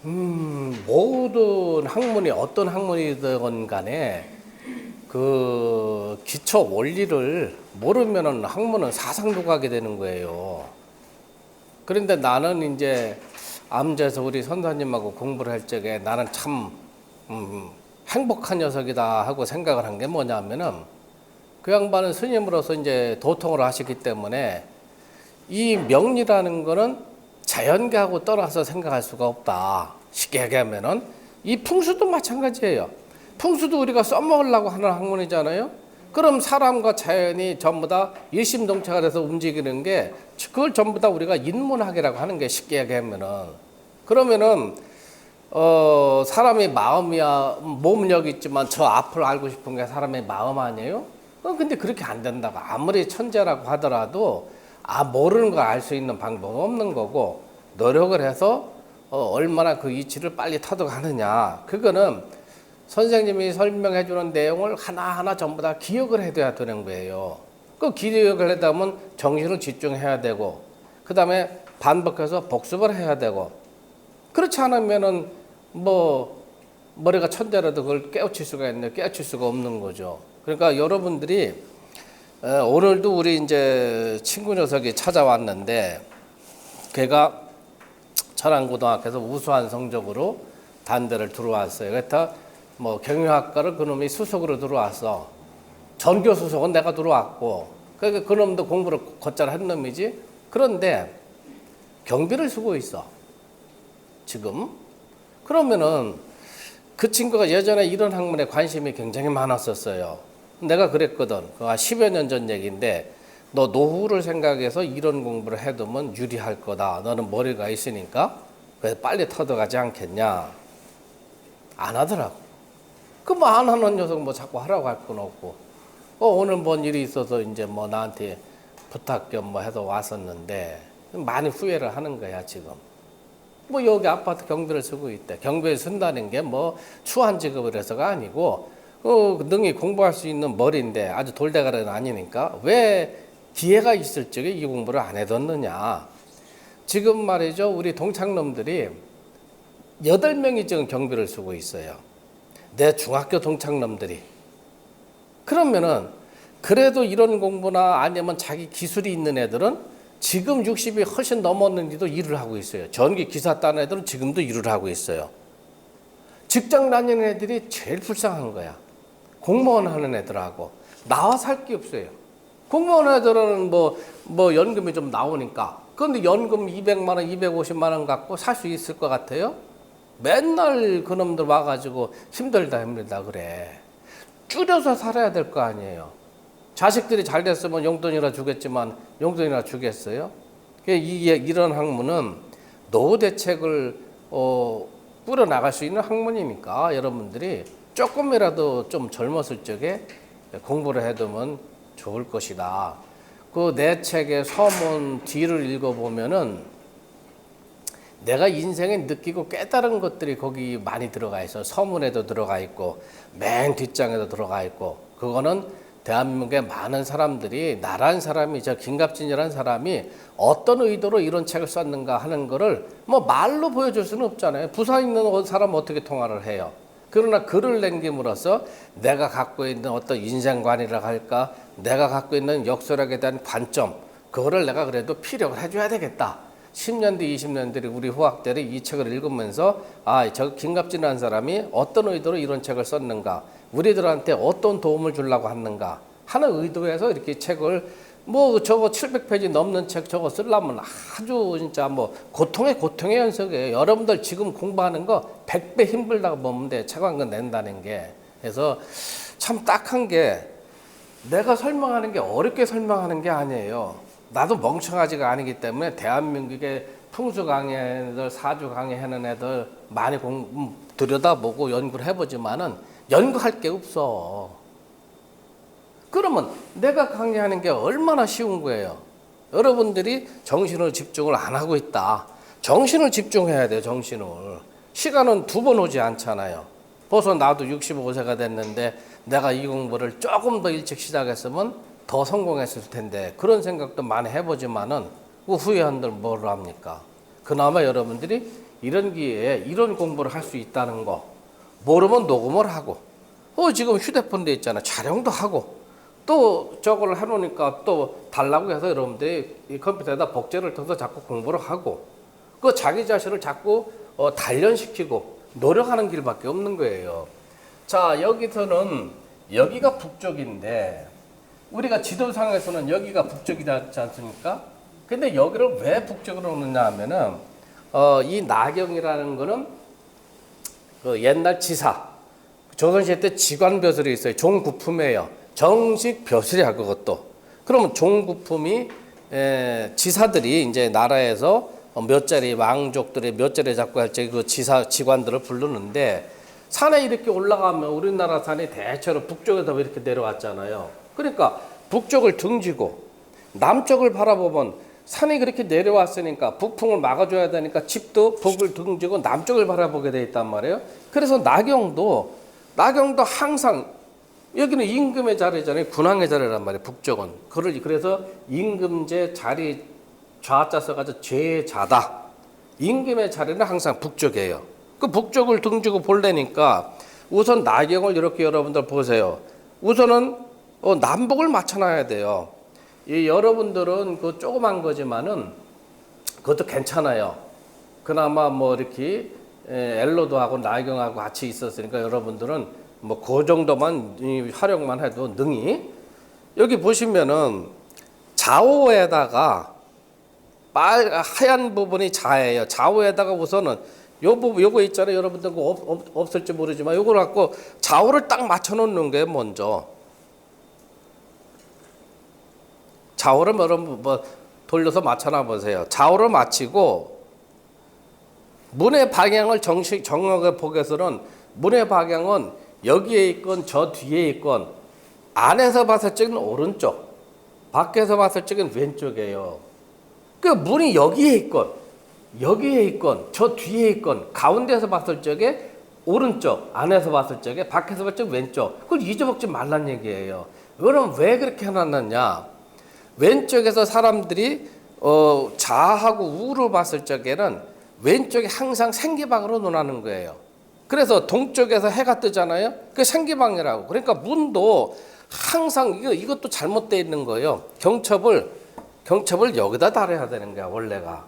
모든 학문이 어떤 학문이든 간에 그 기초 원리를 모르면은 학문은 사상도가게 되는 거예요. 그런데 나는 이제 암제에서 우리 선사님하고 공부를 할 적에 나는 참 행복한 녀석이다 하고 생각을 한 게 뭐냐면은 그 양반은 스님으로서 이제 도통을 하시기 때문에 이 명리라는 거는 자연계하고 떠나서 생각할 수가 없다. 쉽게 얘기하면은 이 풍수도 마찬가지예요. 풍수도 우리가 써먹으려고 하는 학문이잖아요. 그럼 사람과 자연이 전부 다 일심동체가 돼서 움직이는 게 그걸 전부 다 우리가 인문학이라고 하는 게 쉽게 얘기하면은 그러면은 사람의 마음이야 몸은 여기 있지만 저 앞을 알고 싶은 게 사람의 마음 아니에요? 근데 그렇게 안 된다고 아무리 천재라고 하더라도 모르는 걸 알 수 있는 방법은 없는 거고 노력을 해서 얼마나 그 이치를 빨리 터득하느냐 그거는 선생님이 설명해 주는 내용을 하나하나 전부 다 기억을 해둬야 되는 거예요. 그 기억을 하다 보면 정신을 집중해야 되고 그 다음에 반복해서 복습을 해야 되고 그렇지 않으면은 뭐 머리가 천재라도 그걸 깨우칠 수가 있는데 깨우칠 수가 없는 거죠. 그러니까 여러분들이 오늘도 우리 이제 친구 녀석이 찾아왔는데 걔가 천안고등학교에서 우수한 성적으로 단대를 들어왔어요. 그래서 뭐 경영학과를 그놈이 수석으로 들어왔어. 전교 수석은 내가 들어왔고 그러니까 그놈도 공부를 곧잘 한 놈이지. 그런데 경비를 쓰고 있어 지금. 그러면은 그 친구가 예전에 이런 학문에 관심이 굉장히 많았었어요. 내가 그랬거든. 그거 10여 년 전 얘기인데 너 노후를 생각해서 이런 공부를 해두면 유리할 거다. 너는 머리가 있으니까 그래서 빨리 터득하지 않겠냐. 안 하더라고. 그 뭐 안 하는 녀석 뭐 자꾸 하라고 할 건 없고 오늘 뭔 일이 있어서 이제 뭐 나한테 부탁 겸 뭐 해서 왔었는데 많이 후회를 하는 거야 지금. 뭐 여기 아파트 경비를 쓰고 있대. 경비를 쓴다는 게 뭐 추한 직업을 해서가 아니고 능히 공부할 수 있는 머리인데 아주 돌대가리는 아니니까 왜 기회가 있을 적에 이 공부를 안 해뒀느냐. 지금 말이죠 우리 동창놈들이 8명이 지금 경비를 쓰고 있어요. 내 중학교 동창놈들이. 그러면은 그래도 이런 공부나 아니면 자기 기술이 있는 애들은 지금 60이 훨씬 넘었는데도 일을 하고 있어요. 전기 기사 따는 애들은 지금도 일을 하고 있어요. 직장 다니는 애들이 제일 불쌍한 거야. 공무원 하는 애들하고 나와 살 게 없어요. 공무원 애들은 뭐 연금이 좀 나오니까. 그런데 연금 200만 원, 250만 원 갖고 살 수 있을 것 같아요? 맨날 그놈들 와가지고 힘들다 그래. 줄여서 살아야 될 거 아니에요. 자식들이 잘 됐으면 용돈이나 주겠지만 용돈이나 주겠어요? 이런 학문은 노후 대책을 꾸려나갈 수 있는 학문이니까 여러분들이 조금이라도 좀 젊었을 적에 공부를 해두면 좋을 것이다. 그 내 책의 서문 뒤를 읽어보면은 내가 인생에 느끼고 깨달은 것들이 거기 많이 들어가 있어. 서문에도 들어가 있고 맨 뒷장에도 들어가 있고 그거는 대한민국의 많은 사람들이 나란 사람이 저 김갑진이라는 사람이 어떤 의도로 이런 책을 썼는가 하는 거를 뭐 말로 보여줄 수는 없잖아요. 부산 있는 사람 어떻게 통화를 해요. 그러나 글을 남김으로써 내가 갖고 있는 어떤 인생관이라 할까 내가 갖고 있는 역설학에 대한 관점 그거를 내가 그래도 피력을 해줘야 되겠다. 10년 뒤 20년 뒤 우리 후학들이 이 책을 읽으면서 저 김갑진이라는 사람이 어떤 의도로 이런 책을 썼는가 우리들한테 어떤 도움을 주려고 하는가 하는 의도에서 이렇게 책을 뭐 저거 700페이지 넘는 책 저거 쓰려면 아주 진짜 뭐 고통의 연속이에요. 여러분들 지금 공부하는 거 100배 힘들다고 보면 돼. 책 한 권 낸다는 게. 그래서 참 딱한 게 내가 설명하는 게 어렵게 설명하는 게 아니에요. 나도 멍청하지가 아니기 때문에 대한민국의 풍수 강의 애들, 사주 강의 하는 애들 많이 들여다보고 연구를 해보지만은 연구할 게 없어. 그러면 내가 강의하는 게 얼마나 쉬운 거예요. 여러분들이 정신을 집중을 안 하고 있다. 정신을 집중해야 돼요. 정신을. 시간은 2번 오지 않잖아요. 벌써 나도 65세가 됐는데 내가 이 공부를 조금 더 일찍 시작했으면 더 성공했을 텐데 그런 생각도 많이 해보지만은 그 후회한들 뭘 합니까? 그나마 여러분들이 이런 기회에 이런 공부를 할 수 있다는 거. 모르면 녹음을 하고, 지금 휴대폰 돼 있잖아. 촬영도 하고, 또 저걸 해놓으니까 또 달라고 해서 여러분들이 이 컴퓨터에다 복제를 통해서 자꾸 공부를 하고, 그 자기 자신을 자꾸 단련시키고 노력하는 길밖에 없는 거예요. 자, 여기서는 여기가 북쪽인데 우리가 지도상에서는 여기가 북쪽이지 않습니까? 근데 여기를 왜 북쪽으로 놓느냐 하면은 이 나경이라는 거는 그 옛날 지사 조선시대 때 지관벼슬이 있어요. 종구품이에요. 정식 벼슬이야 그것도. 그러면 종구품이 지사들이 이제 나라에서 몇 자리 왕족들이 몇 자리 잡고 할 때 그 지사 지관들을 부르는데 산에 이렇게 올라가면 우리나라 산이 대체로 북쪽에서 이렇게 내려왔잖아요. 그러니까 북쪽을 등지고 남쪽을 바라보면 산이 그렇게 내려왔으니까 북풍을 막아줘야 되니까 집도 북을 등지고 남쪽을 바라보게 돼 있단 말이에요. 그래서 나경도 항상 여기는 임금의 자리잖아요. 군왕의 자리란 말이에요. 북쪽은. 그래서 임금제 자리 좌자 써가지고 제자다. 임금의 자리는 항상 북쪽이에요. 그 북쪽을 등지고 보려니까 우선 나경을 이렇게 여러분들 보세요. 우선은 남북을 맞춰놔야 돼요. 이 여러분들은 그 조그만 거지만은 그것도 괜찮아요. 그나마 뭐 이렇게 엘로도 하고 나경하고 같이 있었으니까 여러분들은 뭐 그 정도만 활용만 해도 능히. 여기 보시면은 좌우에다가 하얀 부분이 자예요. 좌우에다가 우선은 요거 있잖아요. 여러분들 그거 없을지 모르지만 요걸 갖고 좌우를 딱 맞춰 놓는 게 먼저. 좌우를 여러분 뭐 돌려서 맞춰놔 보세요. 좌우를 맞추고 문의 방향을 정확하게 보고서는 문의 방향은 여기에 있건 저 뒤에 있건 안에서 봤을 적은 오른쪽, 밖에서 봤을 적은 왼쪽이에요. 그 문이 여기에 있건 저 뒤에 있건 가운데서 봤을 적에 오른쪽, 안에서 봤을 적에 밖에서 봤을 적 왼쪽. 그걸 잊어먹지 말란 얘기예요. 그럼 왜 그렇게 해놨느냐? 왼쪽에서 사람들이 좌하고 우로 봤을 적에는 왼쪽이 항상 생기방으로 논하는 거예요. 그래서 동쪽에서 해가 뜨잖아요. 그게 생기방이라고. 그러니까 문도 항상 이것도 잘못되어 있는 거예요. 경첩을 여기다 달아야 되는 거야 원래가.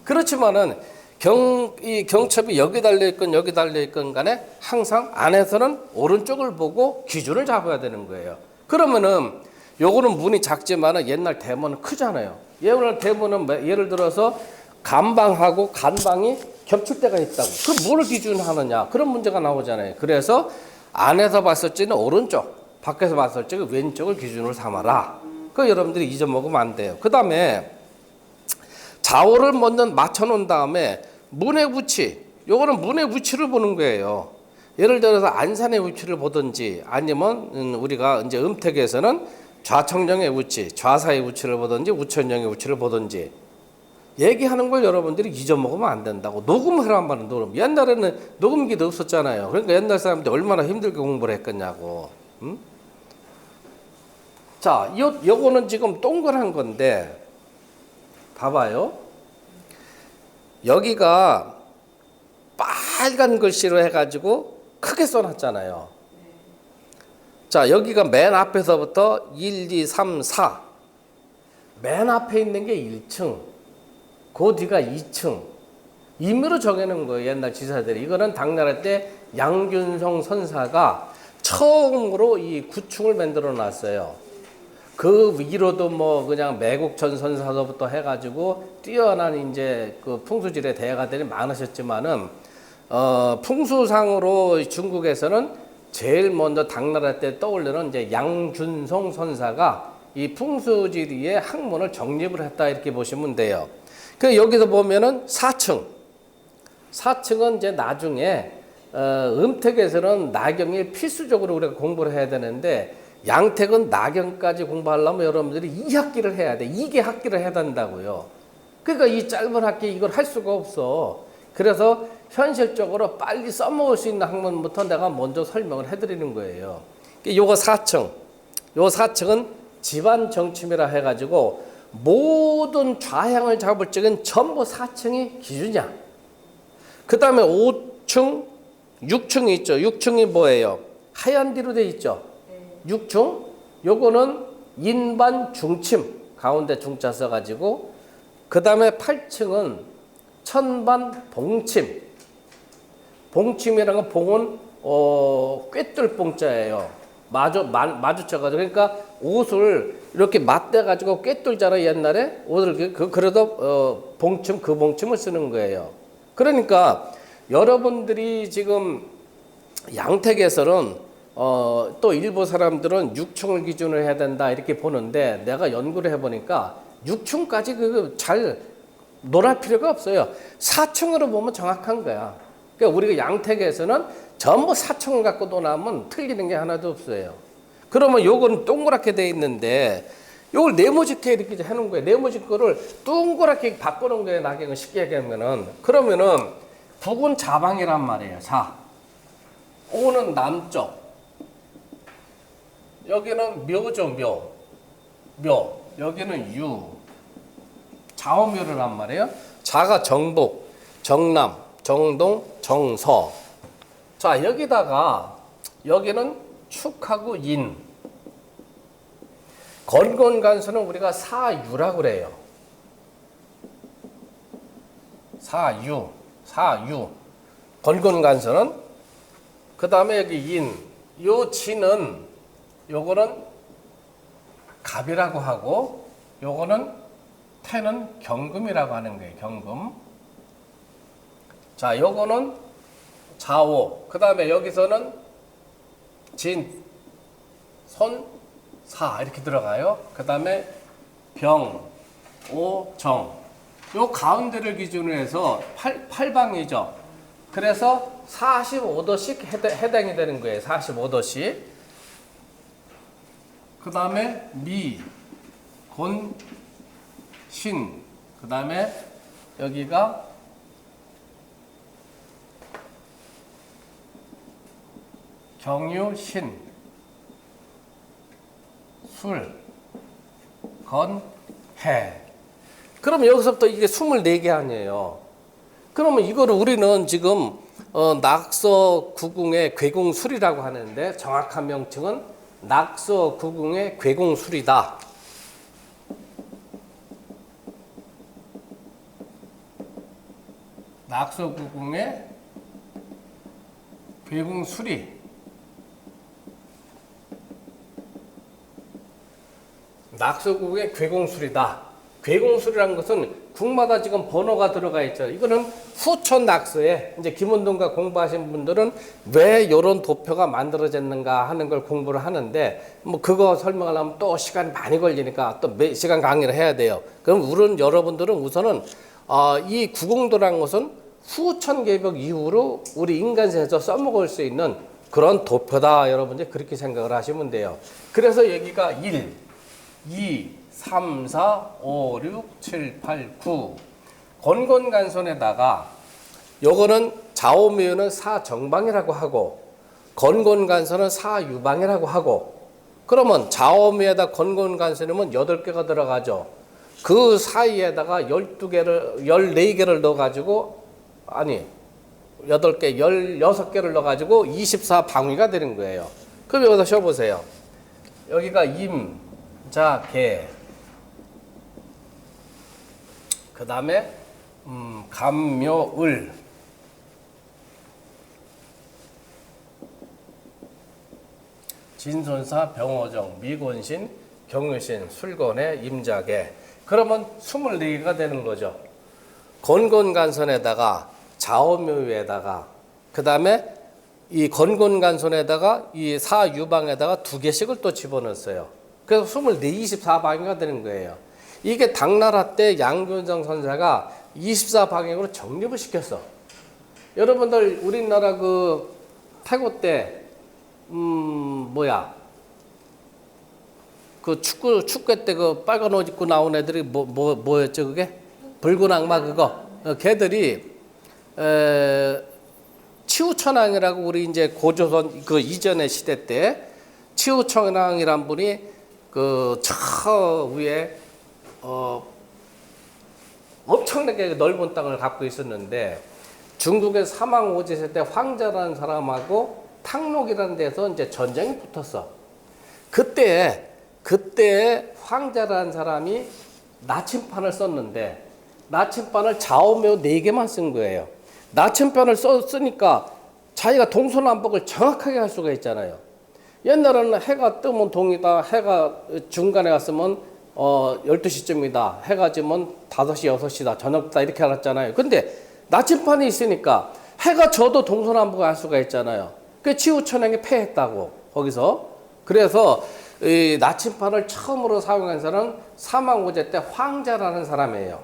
그렇지만은 이 경첩이 여기 달려 있건 여기 달려 있건 간에 항상 안에서는 오른쪽을 보고 기준을 잡아야 되는 거예요. 그러면은 요거는 문이 작지만은 옛날 대문은 크잖아요. 옛날 대문은 예를 들어서 간방하고 간방이 겹칠 때가 있다고. 그럼 뭐를 기준하느냐? 그런 문제가 나오잖아요. 그래서 안에서 봤을 때는 오른쪽, 밖에서 봤을 때는 왼쪽을 기준으로 삼아라. 그 여러분들이 잊어먹으면 안 돼요. 그 다음에 좌우를 먼저 맞춰놓은 다음에 문의 위치, 요거는 문의 위치를 보는 거예요. 예를 들어서 안산의 위치를 보든지 아니면 우리가 이제 음택에서는 좌청정의 위치, 좌사의 위치를 보든지 우천정의 위치를 보든지 얘기하는 걸 여러분들이 잊어먹으면 안 된다고. 녹음하란 말은 녹음. 옛날에는 녹음기도 없었잖아요. 그러니까 옛날 사람들이 얼마나 힘들게 공부를 했겠냐고. 응? 자, 요거는 지금 동그란 건데 봐봐요. 여기가 빨간 글씨로 해가지고 크게 써놨잖아요. 자, 여기가 맨 앞에서부터 1, 2, 3, 4. 맨 앞에 있는 게 1층. 그 뒤가 2층. 임의로 정해놓은 거예요, 옛날 지사들이. 이거는 당나라 때 양균성 선사가 처음으로 이 구층을 만들어 놨어요. 그 위로도 뭐 그냥 매국천 선사서부터 해가지고 뛰어난 이제 그 풍수질의 대가들이 많으셨지만은, 풍수상으로 중국에서는 제일 먼저 당나라 때 떠올리는 이제 양균성 선사가 이 풍수지리의 학문을 정립을 했다 이렇게 보시면 돼요. 그 여기서 보면은 4층. 4층은 이제 나중에 음택에서는 나경이 필수적으로 우리가 공부를 해야 되는데 양택은 나경까지 공부하려면 여러분들이 2학기를 해야 돼. 2개 학기를 해야 된다고요. 그러니까 이 짧은 학기 이걸 할 수가 없어. 그래서 현실적으로 빨리 써먹을 수 있는 학문부터 내가 먼저 설명을 해드리는 거예요. 요거 4층. 요 4층은 집안 정침이라 해가지고 모든 좌향을 잡을 적은 전부 4층이 기준이야. 그 다음에 5층, 6층이 있죠. 6층이 뭐예요? 하얀 뒤로 돼 있죠. 6층, 요거는 인반 중침, 가운데 중자 써가지고, 그 다음에 8층은 천반 봉침. 봉침이라는 건 봉은 꿰뚫 봉자예요. 마주쳐가지고. 그러니까 옷을 이렇게 맞대가지고 꿰뚫잖아요. 옛날에 옷을 그래도 봉침, 그 봉침을 쓰는 거예요. 그러니까 여러분들이 지금 양택에서는 또 일부 사람들은 6층을 기준으로 해야 된다 이렇게 보는데, 내가 연구를 해보니까 6층까지 잘 놀할 필요가 없어요. 4층으로 보면 정확한 거야. 그러니까 우리가 양택에서는 전부 4층을 갖고 논하면 틀리는 게 하나도 없어요. 그러면 요거는 동그랗게 돼 있는데 요걸 네모짓게 이렇게 해놓은 거예요. 네모짓 거를 동그랗게 바꾸는 거예요. 나경을 쉽게 얘기하면은. 그러면은 북은 자방이란 말이에요. 자, 오는 남쪽, 여기는 묘죠. 묘, 여기는 유, 좌우묘를 한 말이에요. 자가 정북, 정남, 정동, 정서. 자, 여기다가 여기는 축하고 인. 건곤간수는 우리가 사유라고 그래요. 사유. 건곤간수는. 그 다음에 여기 인. 요 진은 요거는 갑이라고 하고, 요거는 태는 경금이라고 하는 거예요. 경금. 자, 요거는 자오. 그 다음에 여기서는 진, 손, 사 이렇게 들어가요. 그 다음에 병, 오, 정. 요 가운데를 기준으로 해서 8방이죠. 그래서 45도씩 해당이 되는 거예요. 45도씩. 그 다음에 미, 곤, 신. 그 다음에 여기가 경유, 신, 술, 건, 해. 그럼 여기서부터 이게 24개 아니에요. 그러면 이거를 우리는 지금 낙서 구궁의 괴궁술이라고 하는데, 정확한 명칭은 낙서 구궁의 괴궁술이다. 낙서 구궁의 괴궁술이. 낙서국의 괴공술이다. 괴공술이라는 것은 국마다 지금 번호가 들어가 있죠. 이거는 후천 낙서에 이제 김원동과 공부하신 분들은 왜 이런 도표가 만들어졌는가 하는 걸 공부를 하는데, 뭐 그거 설명하려면 또 시간이 많이 걸리니까 또 몇 시간 강의를 해야 돼요. 그럼 여러분들은 우선은 이 구공도라는 것은 후천 개벽 이후로 우리 인간세에서 써먹을 수 있는 그런 도표다. 여러분들 그렇게 생각을 하시면 돼요. 그래서 여기가 1, 2, 3, 4, 5, 6, 7, 8, 9. 건곤간선에다가 요거는 좌우묘는 사정방이라고 하고, 건곤간선은 사유방이라고 하고, 그러면 좌우묘에다 건곤간선이면 8개가 들어가죠. 그 사이에다가 14개를 넣어가지고, 아니, 8개, 16개를 넣어가지고 24방위가 되는 거예요. 그럼 여기서 쉬어보세요. 여기가 임, 자, 개. 그 다음에 감묘을. 진손사, 병호정, 미곤신, 경유신, 술건의 임자계. 그러면 24개가 되는 거죠. 건곤간선에다가 좌우묘에다가, 그 다음에 이 건곤간선에다가 이 사유방에다가 2개씩을 또 집어넣었어요. 그래서 24방위가 되는 거예요. 이게 당나라 때 양균성 선사가 24방향으로 정립을 시켰어. 여러분들 우리나라 그 태고 때 그 축구 때 그 빨간 옷 입고 나온 애들이 뭐였죠 그게? 붉은 악마 그거. 걔들이 치우천왕이라고, 우리 이제 고조선 그 이전의 시대 때 치우천왕이란 분이 그 저 위에 엄청나게 넓은 땅을 갖고 있었는데, 중국의 사망오지세 때 황자라는 사람하고 탕록이라는 데서 이제 전쟁이 붙었어. 그때 황자라는 사람이 나침판을 썼는데 나침판을 좌우매우 4개만 쓴 거예요. 나침판을 쓰니까 자기가 동서남북을 정확하게 할 수가 있잖아요. 옛날에는 해가 뜨면 동이다, 해가 중간에 갔으면 12시쯤이다, 해가 지면 5시, 6시다, 저녁다 이렇게 알았잖아요. 근데 나침판이 있으니까 해가 져도 동서남북을 알 수가 있잖아요. 그 치우천행이 패했다고 거기서. 그래서 이 나침판을 처음으로 사용한 사람은 사망오제 때 황자라는 사람이에요.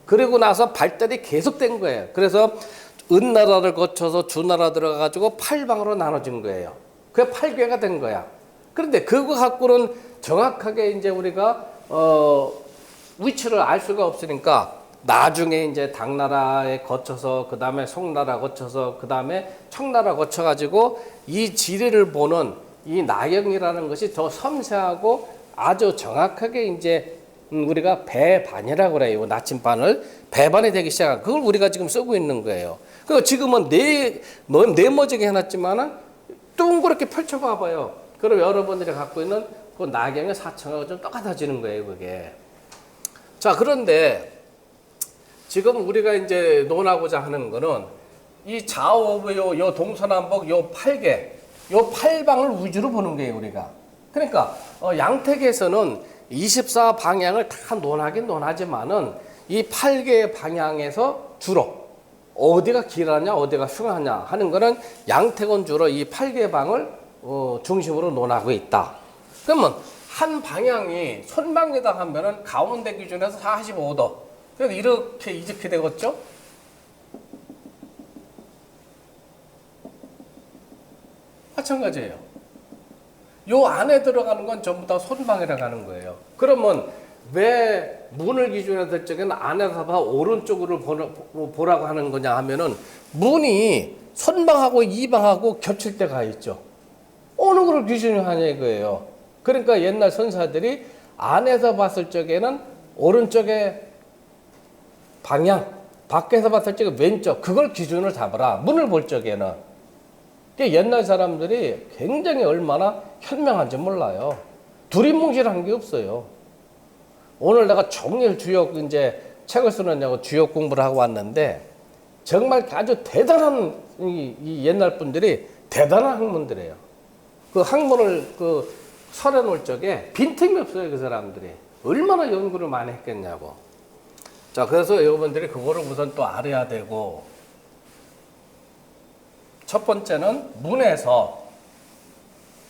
그리고 나서 발달이 계속된 거예요. 그래서 은나라를 거쳐서 주나라 들어가가지고 8방으로 나눠진 거예요. 그게 8괴가 된 거야. 그런데 그거 갖고는 정확하게 이제 우리가 위치를 알 수가 없으니까 나중에 이제 당나라에 거쳐서 그 다음에 송나라 거쳐서 그 다음에 청나라 거쳐가지고 이 지리를 보는 이 나경이라는 것이 더 섬세하고 아주 정확하게 이제 우리가 배반이라고 그래요. 나침반을 배반이 되기 시작한 그걸 우리가 지금 쓰고 있는 거예요. 그 지금은 네모지게 해놨지만은 둥그렇게 펼쳐봐봐요. 그럼 여러분들이 갖고 있는 그 나경의 사청하고 좀 똑같아지는 거예요, 그게. 자, 그런데 지금 우리가 이제 논하고자 하는 거는 이 좌우 요 동서남북 요 8개, 요 8방을 위주로 보는 거예요, 우리가. 그러니까 양택에서는 24방향을 다 논하긴 논하지만은 이 8개의 방향에서 주로 어디가 길하냐 어디가 흉하냐 하는 거는 양택은 주로 이 8개 방을 중심으로 논하고 있다. 그러면 한 방향이 손방이다 하면은 가운데 기준에서 45도. 그래서 이렇게 되겠죠? 마찬가지예요. 요 안에 들어가는 건 전부 다 손방이라고 하는 거예요. 그러면 왜 문을 기준으로 될 적에는 안에서 봐 오른쪽으로 보라고 하는 거냐 하면은 문이 손방하고 이방하고 겹칠 때가 있죠. 어느 걸 기준으로 하냐 이거예요. 그러니까 옛날 선사들이 안에서 봤을 적에는 오른쪽에 방향, 밖에서 봤을 적에 왼쪽 그걸 기준으로 잡아라. 문을 볼 적에는. 옛날 사람들이 굉장히 얼마나 현명한지 몰라요. 두리뭉실한 게 없어요. 오늘 내가 종일 주역 이제 책을 쓰느냐고 주역 공부를 하고 왔는데 정말 아주 대단한 이 옛날 분들이 대단한 학문들이에요. 그 학문을 설해 놓을 적에 빈틈이 없어요. 그 사람들이 얼마나 연구를 많이 했겠냐고. 자, 그래서 여러분들이 그거를 우선 또 알아야 되고 첫 번째는 문에서